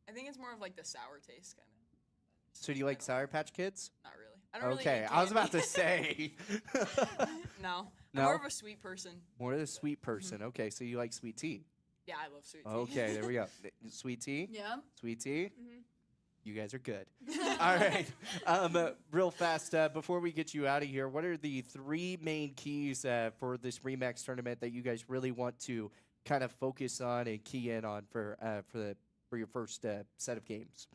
I think it's more of like the sour taste, kind of. So do you like Sour Patch Kids? Not really. I don't Okay, really eat I was about candy. to say. No. No? I'm more of a sweet person. More of the sweet person. Okay, so you like sweet tea. Yeah, I love sweet tea. Okay, there we go. Sweet tea? Yeah. Sweet tea? Mhm. You guys are good. All right. Real fast, before we get you out of here, what are the three main keys for this Remax tournament that you guys really want to kind of focus on and key in on for your first set of games?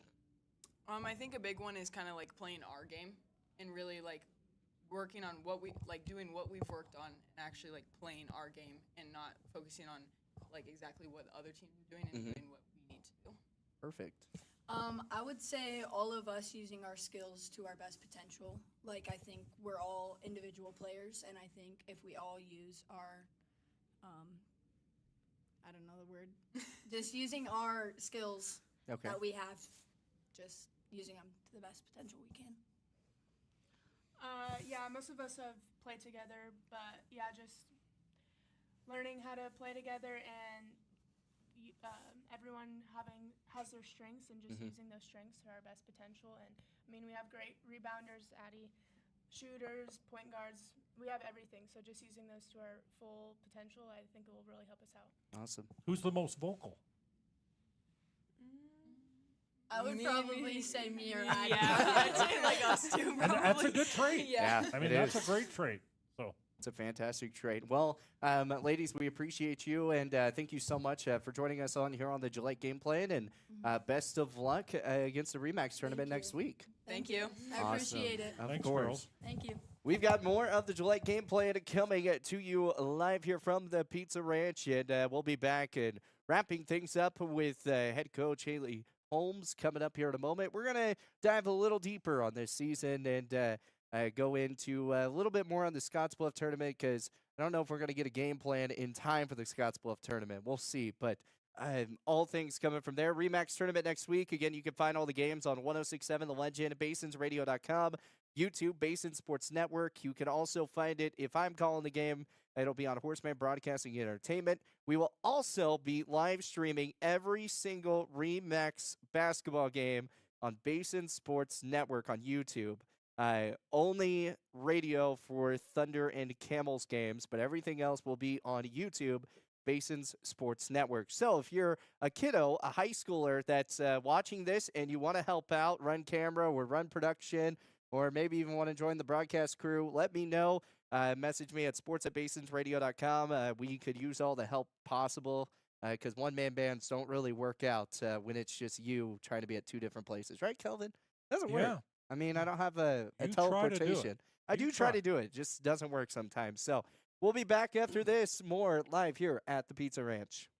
I think a big one is kind of like playing our game and really like working on doing what we've worked on and actually like playing our game and not focusing on like exactly what other teams are doing and doing what we need to do. Perfect. I would say all of us using our skills to our best potential. Like, I think we're all individual players, and I think if we all use our, I don't know the word, just using our skills that we have, just using them to the best potential we can. Yeah, most of us have played together, but yeah, just learning how to play together and everyone has their strengths and just using those strengths to our best potential. And I mean, we have great rebounders, Addie, shooters, point guards. We have everything. So just using those to our full potential, I think it will really help us out. Awesome. Who's the most vocal? I would Me, probably me. say me or Yeah, Addie. I'd say like us too, And that's a probably. good trait. Yeah, I mean, it that's is. a great trait. So It's a fantastic trade. Well, ladies, we appreciate you, and thank you so much for joining us on here on the Gillette Game Plan, and best of luck against the Remax tournament next week. Thank you. I appreciate it. Of Thanks, course. girls. Thank you. We've got more of the Gillette Game Plan coming to you live here from the Pizza Ranch, and we'll be back and wrapping things up with head coach Haley Holmes coming up here in a moment. We're going to dive a little deeper on this season and go into a little bit more on the Scottsbluff tournament, because I don't know if we're going to get a game plan in time for the Scottsbluff tournament. We'll see, but all things coming from there. Remax tournament next week. Again, you can find all the games on 106.7 The Legend, basinsradio.com, YouTube, Basin Sports Network. You can also find it, if I'm calling the game, it'll be on Horseman Broadcasting and Entertainment. We will also be live streaming every single Remax basketball game on Basin Sports Network on YouTube. Only radio for Thunder and Camels games, but everything else will be on YouTube, Basin's Sports Network. So if you're a kiddo, a high schooler that's watching this and you want to help out, run camera or run production, or maybe even want to join the broadcast crew, let me know. Message me at sports@basinsradio.com. We could use all the help possible, because one-man bands don't really work out when it's just you trying to be at two different places. Right, Kelvin? Doesn't work. I mean, I don't have a You try to do it. teleportation. I do try to do it. It just doesn't work sometimes. So we'll be back after this. More live here at the Pizza Ranch.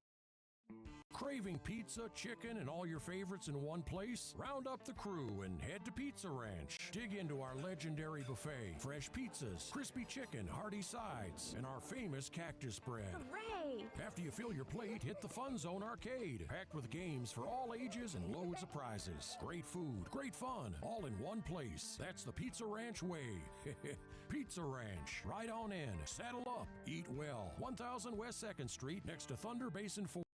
Craving pizza, chicken, and all your favorites in one place? Round up the crew and head to Pizza Ranch. Dig into our legendary buffet, fresh pizzas, crispy chicken, hearty sides, and our famous cactus bread. Hooray! After you fill your plate, hit the Fun Zone Arcade, packed with games for all ages and loads of prizes. Great food, great fun, all in one place. That's the Pizza Ranch way. Pizza Ranch, right on in. Saddle up, eat well. 1000 West 2nd Street, next to Thunder Basin 4.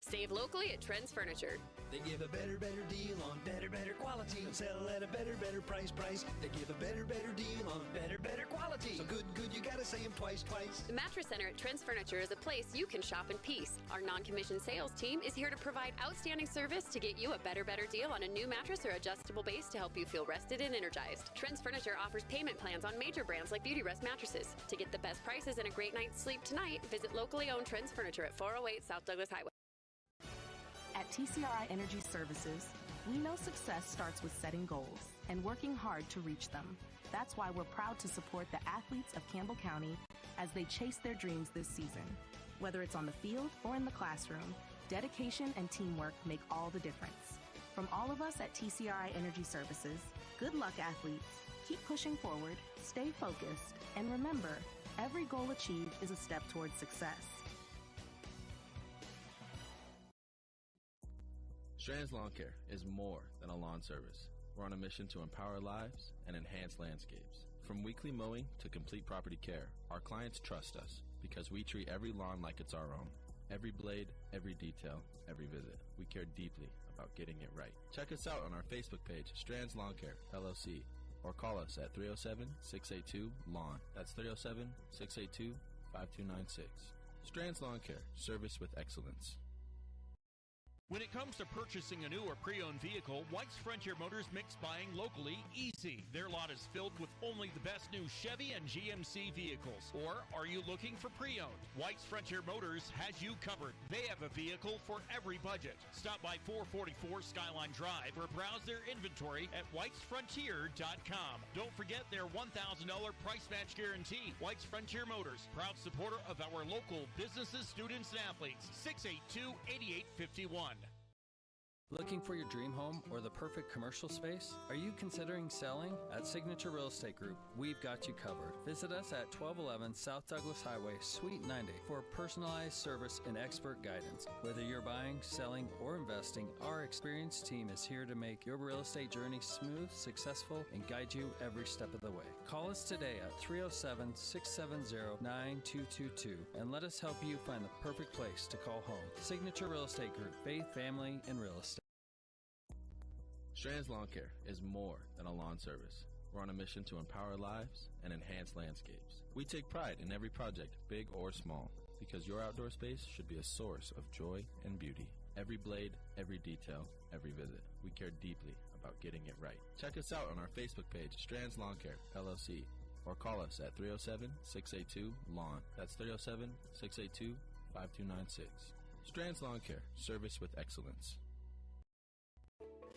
Save locally at Trends Furniture. They give a better deal on better quality. And sell at a better price. They give a better deal on better quality. So good, you gotta say them twice. The Mattress Center at Trends Furniture is a place you can shop in peace. Our non-commissioned sales team is here to provide outstanding service to get you a better deal on a new mattress or adjustable base to help you feel rested and energized. Trends Furniture offers payment plans on major brands like Beauty Rest mattresses. To get the best prices and a great night's sleep tonight, visit locally owned Trends Furniture at 408 South Douglas Highway. At TCRI Energy Services, we know success starts with setting goals and working hard to reach them. That's why we're proud to support the athletes of Campbell County as they chase their dreams this season. Whether it's on the field or in the classroom, dedication and teamwork make all the difference. From all of us at TCRI Energy Services, good luck, athletes. Keep pushing forward, stay focused, and remember, every goal achieved is a step towards success. Strands Lawn Care is more than a lawn service. We're on a mission to empower lives and enhance landscapes. From weekly mowing to complete property care, our clients trust us because we treat every lawn like it's our own. Every blade, every detail, every visit. We care deeply about getting it right. Check us out on our Facebook page, Strands Lawn Care, LLC, or call us at 307-682-LAWN. That's 307-682-5296. Strands Lawn Care, service with excellence. When it comes to purchasing a new or pre-owned vehicle, White's Frontier Motors makes buying locally easy. Their lot is filled with only the best new Chevy and GMC vehicles. Or are you looking for pre-owned? White's Frontier Motors has you covered. They have a vehicle for every budget. Stop by 444 Skyline Drive or browse their inventory at whitesfrontier.com. Don't forget their $1,000 price match guarantee. White's Frontier Motors, proud supporter of our local businesses, students, and athletes. 682-8851. Looking for your dream home or the perfect commercial space? Are you considering selling? At Signature Real Estate Group, we've got you covered. Visit us at 1211 South Douglas Highway, Suite 90 for personalized service and expert guidance. Whether you're buying, selling, or investing, our experienced team is here to make your real estate journey smooth, successful, and guide you every step of the way. Call us today at 307-670-9222 and let us help you find the perfect place to call home. Signature Real Estate Group, faith, family, and real estate. Strands Lawn Care is more than a lawn service. We're on a mission to empower lives and enhance landscapes. We take pride in every project, big or small, because your outdoor space should be a source of joy and beauty. Every blade, every detail, every visit. We care deeply about getting it right. Check us out on our Facebook page, Strands Lawn Care, LLC, or call us at 307-682-LAWN. That's 307-682-5296. Strands Lawn Care, service with excellence.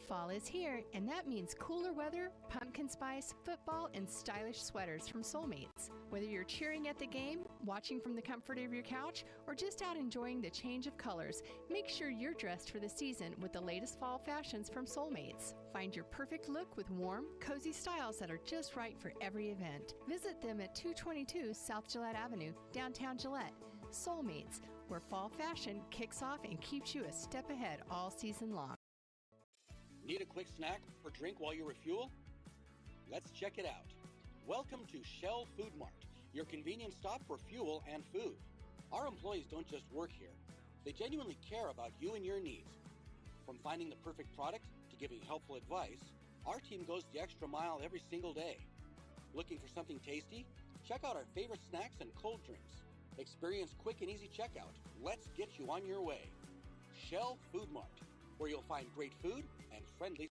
Fall is here, and that means cooler weather, pumpkin spice, football, and stylish sweaters from Soulmates. Whether you're cheering at the game, watching from the comfort of your couch, or just out enjoying the change of colors, make sure you're dressed for the season with the latest fall fashions from Soulmates. Find your perfect look with warm, cozy styles that are just right for every event. Visit them at 222 South Gillette Avenue, downtown Gillette. Soulmates, where fall fashion kicks off and keeps you a step ahead all season long. Need a quick snack or drink while you refuel? Let's check it out. Welcome to Shell Food Mart, your convenience stop for fuel and food. Our employees don't just work here. They genuinely care about you and your needs. From finding the perfect product to giving helpful advice, our team goes the extra mile every single day. Looking for something tasty? Check out our favorite snacks and cold drinks. Experience quick and easy checkout. Let's get you on your way. Shell Food Mart, where you'll find great food and friendly.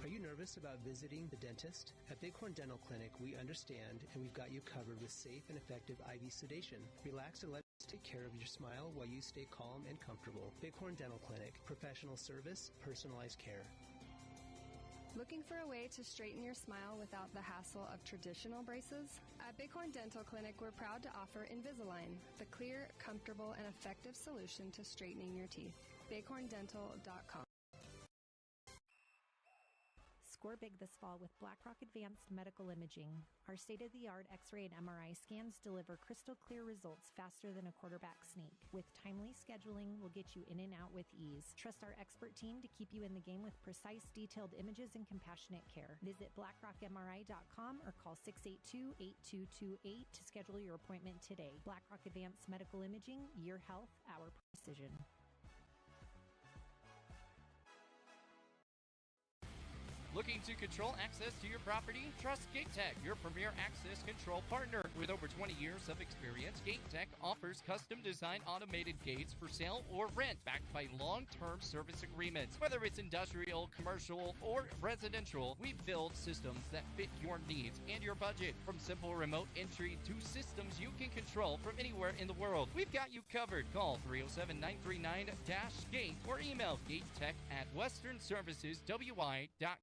Are you nervous about visiting the dentist? At Bighorn Dental Clinic, we understand and we've got you covered with safe and effective IV sedation. Relax and let us take care of your smile while you stay calm and comfortable. Bighorn Dental Clinic, professional service, personalized care. Looking for a way to straighten your smile without the hassle of traditional braces? At Bighorn Dental Clinic, we're proud to offer Invisalign, the clear, comfortable, and effective solution to straightening your teeth. bighorndental.com. Score big this fall with BlackRock Advanced Medical Imaging. Our state-of-the-art X-ray and MRI scans deliver crystal clear results faster than a quarterback sneak. With timely scheduling, we'll get you in and out with ease. Trust our expert team to keep you in the game with precise, detailed images and compassionate care. Visit blackrockmri.com or call 682-8228 to schedule your appointment today. BlackRock Advanced Medical Imaging, your health, our precision. Looking to control access to your property? Trust GateTech, your premier access control partner. With over 20 years of experience, GateTech offers custom-designed automated gates for sale or rent, backed by long-term service agreements. Whether it's industrial, commercial, or residential, we build systems that fit your needs and your budget. From simple remote entry to systems you can control from anywhere in the world, we've got you covered. Call 307-939-GATE or email gatetech@westernserviceswi.com.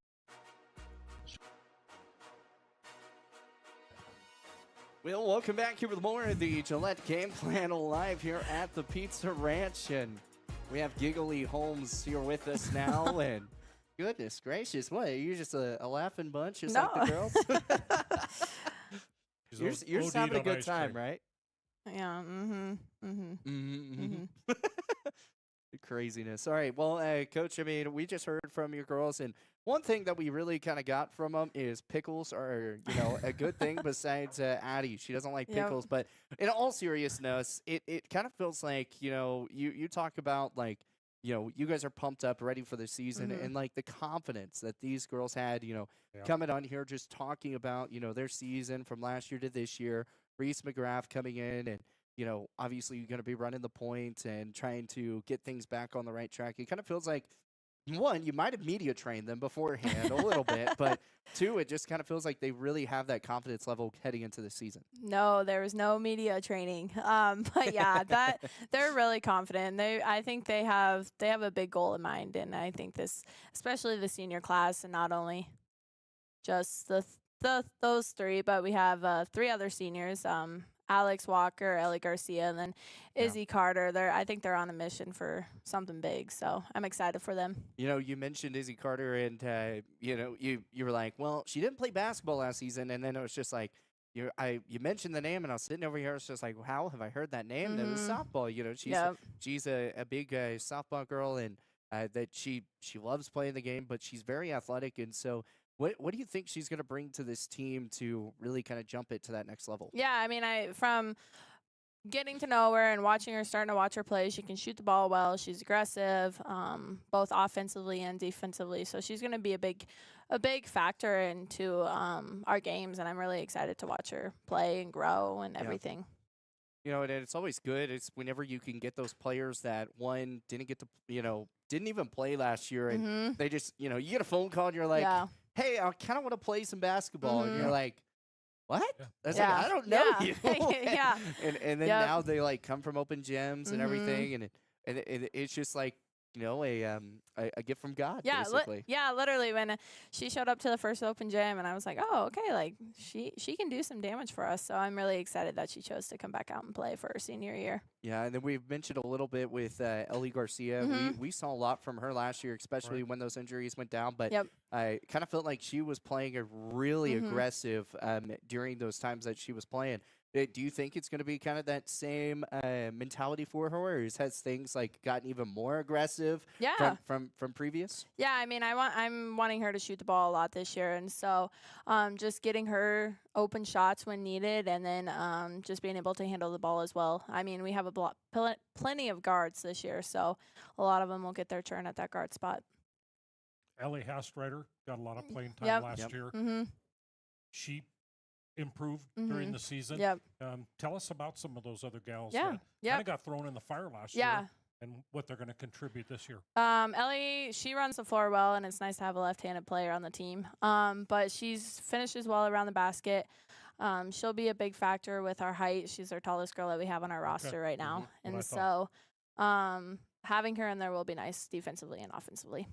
Well, welcome back here with more of the Gillette Game Plan live here at the Pizza Ranch. And we have Giggly Holmes here with us now. And goodness gracious, what? Are you just a laughing bunch just like the girls? You're just having a good time, right? Yeah. Craziness. All right. Well, Coach, I mean, we just heard from your girls, and one thing that we really kind of got from them is pickles are, a good thing besides Addie. She doesn't like pickles. But in all seriousness, it kind of feels like, you talk about, like, you guys are pumped up, ready for the season, and, like, the confidence that these girls had, coming on here just talking about, their season from last year to this year. Reese McGrath coming in and, obviously you're going to be running the point and trying to get things back on the right track. It kind of feels like, one, you might have media trained them beforehand a little bit, but two, it just kind of feels like they really have that confidence level heading into the season. No, there was no media training. But yeah, they're really confident. I think they have a big goal in mind, and I think this, especially the senior class, and not only just those three, but we have 3 other seniors. Alex Walker, Ellie Garcia, and then Izzy Carter. I think they're on a mission for something big, so I'm excited for them. You mentioned Izzy Carter, and you were like, well, she didn't play basketball last season, and then it was just like, you mentioned the name, and I was sitting over here. It's just like, how have I heard that name? And it was softball. She's a big softball girl, and that she loves playing the game, but she's very athletic, and so. What do you think she's going to bring to this team to really kind of jump it to that next level? Yeah, I mean, from getting to know her and watching her, starting to watch her play, she can shoot the ball well. She's aggressive, both offensively and defensively. So she's going to be a big factor into our games, and I'm really excited to watch her play and grow and everything. And it's always good. It's whenever you can get those players that didn't get to, didn't even play last year, and they just, you get a phone call and you're like, hey, I kind of want to play some basketball, and you're like, what? Yeah. That's Yeah. like, I don't know Yeah. you. Yeah. And then Yep. now they like come from open gyms and Mhm. everything, and it's just like, you know, a gift from God, Yeah, basically. literally when she showed up to the first open gym, and I was like, oh, okay, like she can do some damage for us. So I'm really excited that she chose to come back out and play for her senior year. Yeah, and then we've mentioned a little bit with Ellie Garcia. Mhm. We saw a lot from her last year, especially when those injuries went down. But Yep. I kind of felt like she was playing a really Mhm. aggressive during those times that she was playing. Do you think it's going to be kind of that same mentality for her, or has things like gotten even more aggressive Yeah. from previous? Yeah, I mean, I'm wanting her to shoot the ball a lot this year, and so just getting her open shots when needed, and then just being able to handle the ball as well. I mean, we have plenty of guards this year, so a lot of them will get their turn at that guard spot. Ellie Hastreiter got a lot of playing time Yep. last Yep. year. Mhm. She improved during Mhm. the season. Yep. Tell us about some of those other gals Yeah. that Yep. kind of got thrown in the fire last Yeah. year and what they're going to contribute this year. Ellie, she runs the floor well, and it's nice to have a left-handed player on the team. But she's finishes well around the basket. She'll be a big factor with our height. She's our tallest girl that we have on our roster right now, What I and thought. so having her in there will be nice defensively and offensively.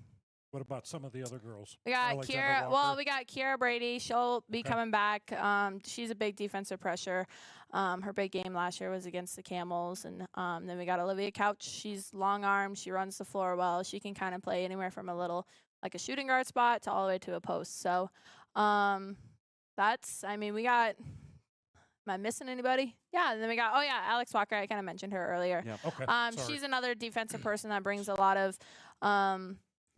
What about some of the other girls? We got Alexander Kiera. Walker? Well, we got Kiera Brady. She'll be Okay. coming back. She's a big defensive pressure. Her big game last year was against the Camels, and then we got Olivia Couch. She's long arm. She runs the floor well. She can kind of play anywhere from a little like a shooting guard spot to all the way to a post. So that's. I mean, we got. Am I missing anybody? Yeah, and then we got. Oh yeah, Alex Walker. I kind of mentioned her earlier. Yeah. Okay. Sorry. She's another defensive person that brings a lot of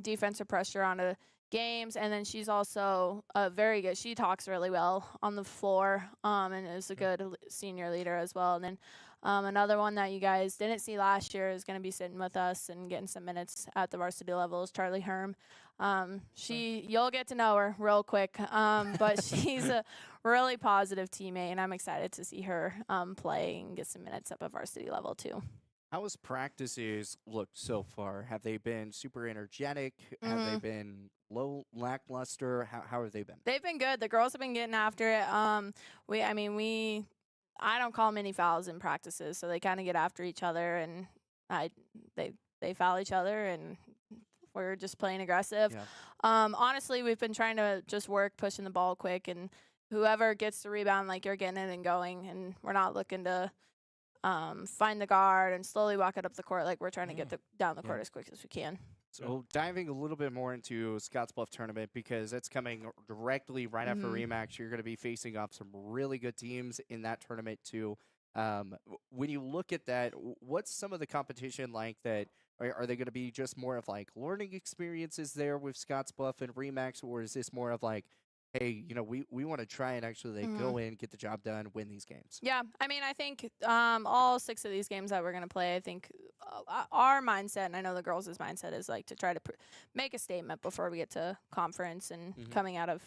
defensive pressure onto games, and then she's also very good. She talks really well on the floor, and is a good senior leader as well. And then another one that you guys didn't see last year is going to be sitting with us and getting some minutes at the varsity level is Charlie Herm. You'll get to know her real quick, but she's a really positive teammate, and I'm excited to see her play and get some minutes up at varsity level too. How has practices looked so far? Have they been super energetic? Have they been lackluster? How have they been? They've been good. The girls have been getting after it. I don't call them any fouls in practices, so they kind of get after each other, and they foul each other, and we're just playing aggressive. Yeah. Honestly, we've been trying to just work pushing the ball quick, and whoever gets the rebound, like you're getting it and going, and we're not looking to find the guard and slowly walk it up the court. Like we're trying to get down the court as quick as we can. So diving a little bit more into Scottsbluff tournament, because it's coming directly right after Remax. You're going to be facing off some really good teams in that tournament too. When you look at that, what's some of the competition like that? Are they going to be just more of like learning experiences there with Scottsbluff and Remax, or is this more of like, hey, you know, we want to try and actually go in, get the job done, win these games? Yeah, I mean, I think all 6 of these games that we're going to play, I think our mindset, and I know the girls' mindset, is like to try to make a statement before we get to conference. And coming out of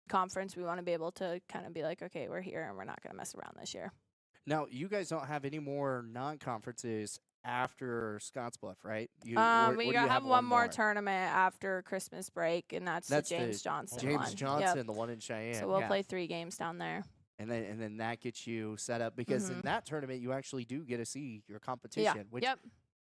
conference, we want to be able to kind of be like, okay, we're here and we're not going to mess around this year. Now, you guys don't have any more non-conferences after Scottsbluff, right? We have one more tournament after Christmas break, and that's the James Johnson one. James Johnson, the one in Cheyenne. So we'll play 3 games down there. And then that gets you set up, because in that tournament you actually do get to see your competition. Which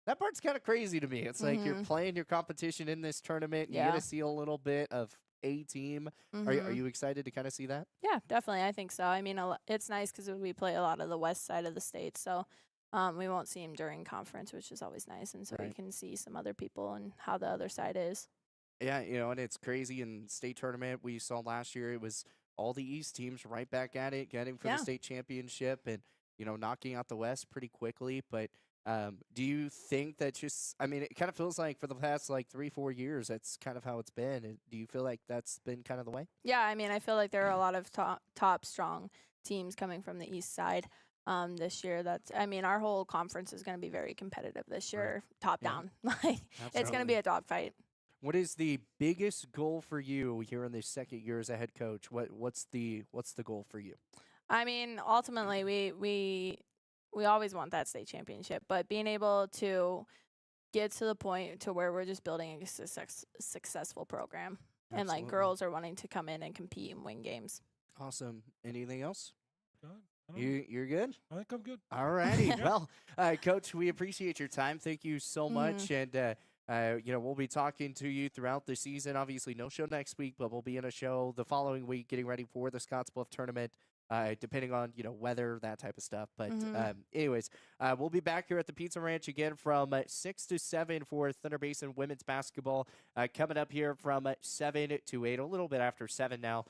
that part's kind of crazy to me. It's like you're playing your competition in this tournament. You get to see a little bit of a team. Are you excited to kind of see that? Yeah, definitely. I think so. I mean, it's nice because we play a lot of the west side of the state, so we won't see them during conference, which is always nice, and so we can see some other people and how the other side is. Yeah, you know, and it's crazy. In state tournament we saw last year, it was all the East teams right back at it, getting for the state championship, and you know, knocking out the West pretty quickly. But do you think that just, I mean, it kind of feels like for the past like 3-4 years, that's kind of how it's been. Do you feel like that's been kind of the way? Yeah, I mean, I feel like there are a lot of top strong teams coming from the East side. This year, our whole conference is going to be very competitive this year, top down. Like it's going to be a dogfight. What is the biggest goal for you here in the second year as a head coach? What's the goal for you? I mean, ultimately, we always want that state championship, but being able to get to the point to where we're just building a successful program, and like girls are wanting to come in and compete and win games. Awesome. Anything else? I don't know. You're good? I think I'm good. All righty. Well, Coach, we appreciate your time. Thank you so much. And, we'll be talking to you throughout the season. Obviously, no show next week, but we'll be in a show the following week getting ready for the Scottsbluff tournament, depending on, weather, that type of stuff. But anyways, we'll be back here at the Pizza Ranch again from 6 to 7 for Thunder Basin women's basketball. Coming up here from 7 to 8, a little bit after 7 now.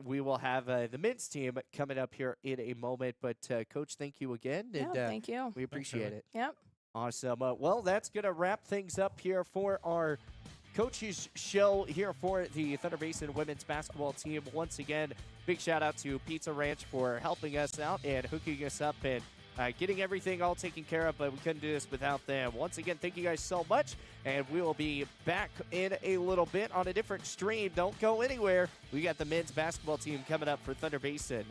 We will have the men's team coming up here in a moment. But, Coach, thank you again. And, thank you. We appreciate it. Yep. Awesome. Well, that's going to wrap things up here for our coaches show here for the Thunder Basin women's basketball team. Once again, big shout out to Pizza Ranch for helping us out and hooking us up and getting everything all taken care of, but we couldn't do this without them. Once again, thank you guys so much, and we will be back in a little bit on a different stream. Don't go anywhere. We got the men's basketball team coming up for Thunder Basin.